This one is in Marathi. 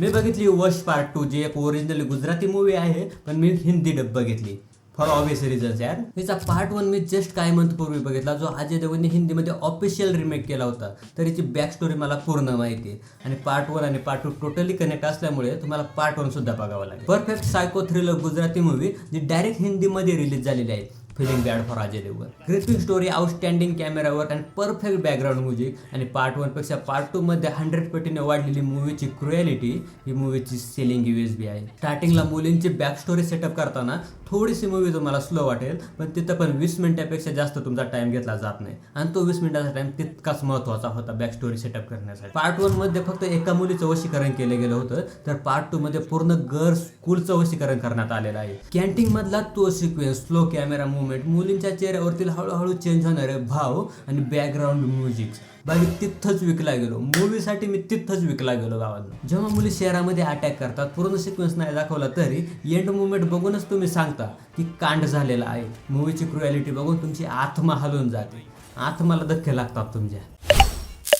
मी बघितली वश पार्ट 2 जी एक ओरिजिनल गुजराती मूवी आहे, पण मी हिंदी डब बघितली फॉर ऑब्वियस रिझन्स यार. तिचा पार्ट 1 मी जस्ट काही मंथ पूर्वी बघितला, जो अजय देवगनने हिंदीमध्ये ऑफिशियल रिमेक केला होता. तर याची बॅक स्टोरी मला पूर्ण माहिती आहे आणि पार्ट 1 आणि पार्ट 2 टोटली कनेक्ट असल्यामुळे तुम्हाला पार्ट 1 सुद्धा बघावं लागेल. Perfect psycho thriller Gujarati movie जी डायरेक्ट हिंदीमध्ये रिलीज झालेली आहे. Feeling bad for Ajay Devgn. Gripping story, outstanding camera work आणि परफेक्ट बॅकग्राऊंड म्युझिक आणि पार्ट 1 पेक्षा पार्ट 2 मध्ये 100 पटीने वाढलेली मूवीची क्रुएलिटी ही मूवीची सेलिंग यूएसबी आहे. स्टार्टिंगला मुलींची बॅक स्टोरी सेटअप करताना थोडीशी मूवी तुम्हाला स्लो वाटेल, पण तिथं पण 20 मिनिटापेक्षा जास्त तुमचा टाइम घेतला जात नाही आणि तो 20 मिनिटाचा टाइम तितकाच महत्त्वाचा होता बॅक स्टोरी सेटअप करण्यासाठी. पार्ट 1 मध्ये फक्त एका मुलीचं वशीकरण केलं गेलं होतं, तर पार्ट 2 मध्ये पूर्ण गर्ल्स स्कूलचं वशीकरण करण्यात आलेलं आहे. कॅन्टीन मधला तो सिक्वेन्स, स्लो कॅमेरा मुवमेंट, मुलींच्या चेहऱ्यावरतील हळूहळू चेंज होणारे भाव आणि बॅकग्राऊंड म्युझिक बाकी तिथंच विकला गेलो. मूवीसाठी मी तिथंच विकला गेलो गावाला. जेव्हा मुली शहरामध्ये अटॅक करतात, पूर्ण सिक्वेन्स नाही दाखवला तरी एंड मुवमेंट बघूनच तुम्ही सांगता की कांड झालेला आहे. मूवीची क्रुएलिटी बघून तुमची आत्मा हलून जाते, आत्माला धक्के लागतात तुमच्या.